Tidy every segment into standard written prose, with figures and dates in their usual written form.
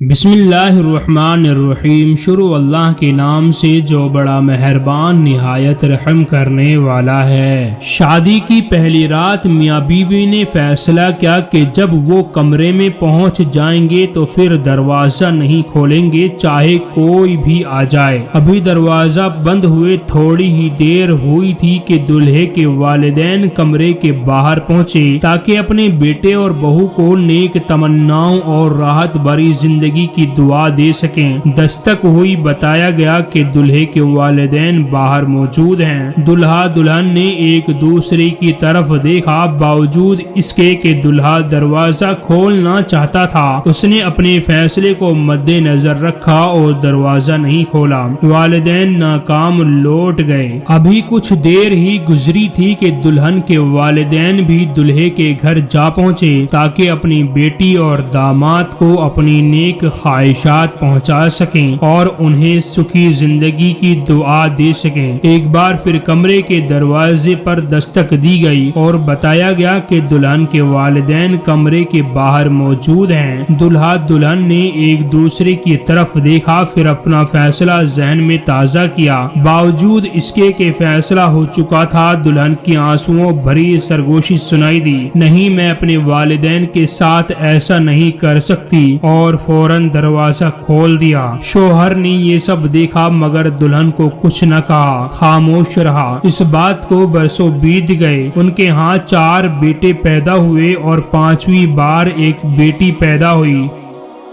بسم اللہ الرحمن الرحیم۔ شروع اللہ کے نام سے جو بڑا مہربان نہایت رحم کرنے والا ہے۔ شادی کی پہلی رات میاں بیوی نے فیصلہ کیا کہ جب وہ کمرے میں پہنچ جائیں گے تو پھر دروازہ نہیں کھولیں گے چاہے کوئی بھی آ جائے۔ ابھی دروازہ بند ہوئے تھوڑی ہی دیر ہوئی تھی کہ دلہے کے والدین کمرے کے باہر پہنچے تاکہ اپنے بیٹے اور بہو کو نیک تمناؤں اور راحت بھری زندگی کی دعا دے سکیں۔ دستک ہوئی، بتایا گیا کہ دلہے کے والدین باہر موجود ہیں۔ دلہا دلہن نے ایک دوسرے کی طرف دیکھا، باوجود اس کے کہ دلہا دروازہ کھولنا چاہتا تھا اس نے اپنے فیصلے کو مد نظر رکھا اور دروازہ نہیں کھولا۔ والدین ناکام لوٹ گئے۔ ابھی کچھ دیر ہی گزری تھی کہ دلہن کے والدین بھی دلہے کے گھر جا پہنچے تاکہ اپنی بیٹی اور داماد کو اپنی نیک خواہشات پہنچا سکیں اور انہیں سکھی زندگی کی دعا دے سکیں۔ ایک بار پھر کمرے کے دروازے پر دستک دی گئی اور بتایا گیا کہ دلہن کے والدین کمرے کے باہر موجود ہیں۔ دلہا دلہن نے ایک دوسرے کی طرف دیکھا، پھر اپنا فیصلہ ذہن میں تازہ کیا۔ باوجود اس کے کہ فیصلہ ہو چکا تھا، دلہن کی آنسوؤں بھری سرگوشی سنائی دی۔ نہیں، میں اپنے والدین کے ساتھ ایسا نہیں کر سکتی، اور فوراً دروازہ کھول دیا۔ شوہر نے یہ سب دیکھا مگر دلہن کو کچھ نہ کہا، خاموش رہا۔ اس بات کو برسوں بیت گئے۔ ان کے ہاں 4 بیٹے پیدا ہوئے اور 5ویں بار ایک بیٹی پیدا ہوئی۔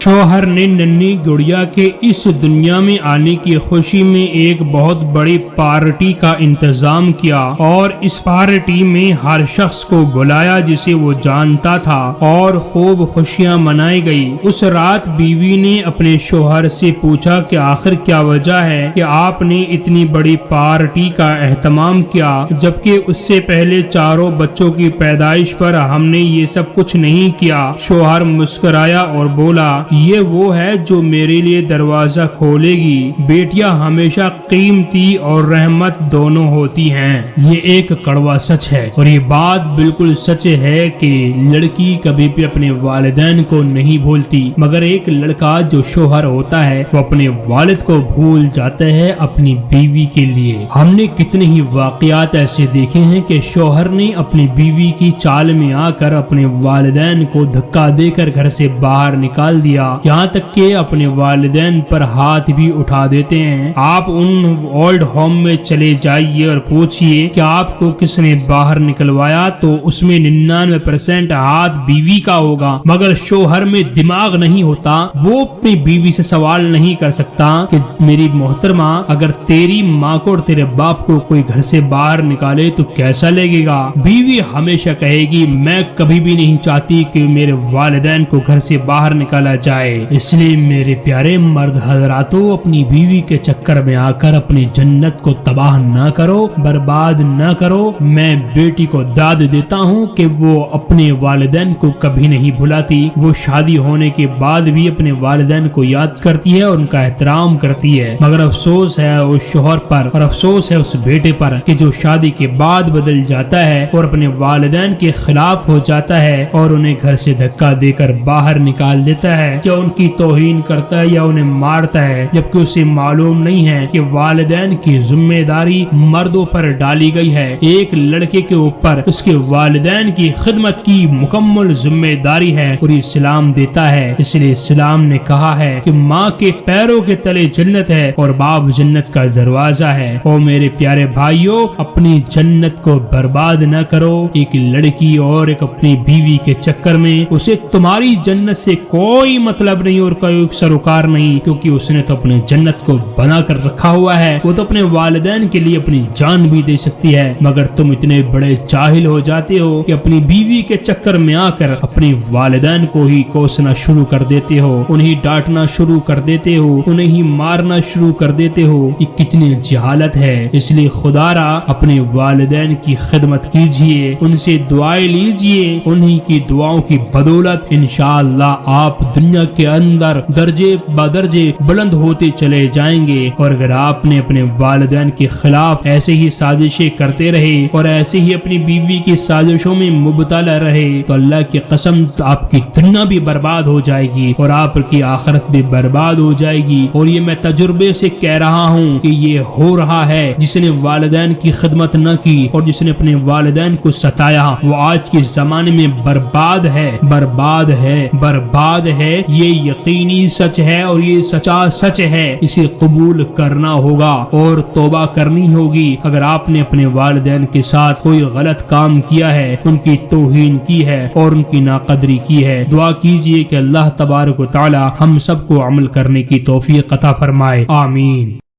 شوہر نے ننھی گڑیا کے اس دنیا میں آنے کی خوشی میں ایک بہت بڑی پارٹی کا انتظام کیا اور اس پارٹی میں ہر شخص کو بلایا جسے وہ جانتا تھا اور خوب خوشیاں منائی گئی۔ اس رات بیوی نے اپنے شوہر سے پوچھا کہ آخر کیا وجہ ہے کہ آپ نے اتنی بڑی پارٹی کا اہتمام کیا جبکہ اس سے پہلے 4 بچوں کی پیدائش پر ہم نے یہ سب کچھ نہیں کیا۔ شوہر مسکرایا اور بولا، یہ وہ ہے جو میرے لیے دروازہ کھولے گی۔ بیٹیاں ہمیشہ قیمتی اور رحمت دونوں ہوتی ہیں۔ یہ ایک کڑوا سچ ہے اور یہ بات بالکل سچ ہے کہ لڑکی کبھی بھی اپنے والدین کو نہیں بھولتی، مگر ایک لڑکا جو شوہر ہوتا ہے وہ اپنے والد کو بھول جاتا ہے اپنی بیوی کے لیے۔ ہم نے کتنے ہی واقعات ایسے دیکھے ہیں کہ شوہر نے اپنی بیوی کی چال میں آ کر اپنے والدین کو دھکا دے کر گھر سے باہر نکال دیا، یہاں تک کہ اپنے والدین پر ہاتھ بھی اٹھا دیتے ہیں۔ آپ ان اولڈ ہوم میں چلے جائیے اور پوچھئے کہ آپ کو کس نے باہر نکلوایا تو اس میں 99% ہاتھ بیوی کا ہوگا، مگر شوہر میں دماغ نہیں ہوتا۔ وہ اپنی بیوی سے سوال نہیں کر سکتا کہ میری محترمہ، اگر تیری ماں کو اور تیرے باپ کو کوئی گھر سے باہر نکالے تو کیسا لگے گا؟ بیوی ہمیشہ کہے گی، میں کبھی بھی نہیں چاہتی کہ میرے والدین کو گھر سے باہر نکالا جائے۔ اس لیے میرے پیارے مرد حضراتوں، اپنی بیوی کے چکر میں آ کر اپنی جنت کو تباہ نہ کرو، برباد نہ کرو۔ میں بیٹی کو داد دیتا ہوں کہ وہ اپنے والدین کو کبھی نہیں بھلاتی۔ وہ شادی ہونے کے بعد بھی اپنے والدین کو یاد کرتی ہے اور ان کا احترام کرتی ہے، مگر افسوس ہے اس شوہر پر اور افسوس ہے اس بیٹے پر کہ جو شادی کے بعد بدل جاتا ہے اور اپنے والدین کے خلاف ہو جاتا ہے اور انہیں گھر سے دھکا دے کر باہر نکال دیتا ہے، یا ان کی توہین کرتا ہے یا انہیں مارتا ہے، جبکہ اسے معلوم نہیں ہے کہ والدین کی ذمہ داری مردوں پر ڈالی گئی ہے۔ ایک لڑکے کے اوپر اس کے والدین کی خدمت کی مکمل ذمہ داری ہے اور اسلام دیتا ہے۔ اس لیے اسلام نے کہا ہے کہ ماں کے پیروں کے تلے جنت ہے اور باپ جنت کا دروازہ ہے۔ اور میرے پیارے بھائیوں، اپنی جنت کو برباد نہ کرو ایک لڑکی اور ایک اپنی بیوی کے چکر میں۔ اسے تمہاری جنت سے کوئی مطلب نہیں اور کوئی سروکار نہیں، کیونکہ اس نے تو اپنے جنت کو بنا کر رکھا ہوا ہے۔ وہ تو اپنے والدین کے لیے اپنی جان بھی دے سکتی ہے، مگر تم اتنے بڑے جاہل ہو جاتے ہو کہ اپنی بیوی کے چکر میں آ کر اپنی والدین کو ہی کوسنا شروع کر دیتے ہو، انہیں ڈانٹنا شروع کر دیتے ہو، انہیں ہی مارنا شروع کر دیتے ہو۔ یہ کتنی جہالت ہے۔ اس لیے خدا را اپنے والدین کی خدمت کیجئے، ان سے دعائیں لیجئے، انہی کی دعاؤں کی بدولت انشاءاللہ آپ دنیا دنیا کے اندر درجے بدرجے بلند ہوتے چلے جائیں گے۔ اور اگر آپ نے اپنے والدین کے خلاف ایسے ہی سازشیں کرتے رہے اور ایسے ہی اپنی بیوی کی سازشوں میں مبتلا رہے تو اللہ کی قسم آپ کی دنیا بھی برباد ہو جائے گی اور آپ کی آخرت بھی برباد ہو جائے گی۔ اور یہ میں تجربے سے کہہ رہا ہوں کہ یہ ہو رہا ہے۔ جس نے والدین کی خدمت نہ کی اور جس نے اپنے والدین کو ستایا وہ آج کے زمانے میں برباد ہے، برباد ہے، برباد ہے۔ یہ یقینی سچ ہے اور یہ سچا سچ ہے، اسے قبول کرنا ہوگا اور توبہ کرنی ہوگی۔ اگر آپ نے اپنے والدین کے ساتھ کوئی غلط کام کیا ہے، ان کی توہین کی ہے اور ان کی ناقدری کی ہے، دعا کیجئے کہ اللہ تبارک و تعالی ہم سب کو عمل کرنے کی توفیق عطا فرمائے، آمین۔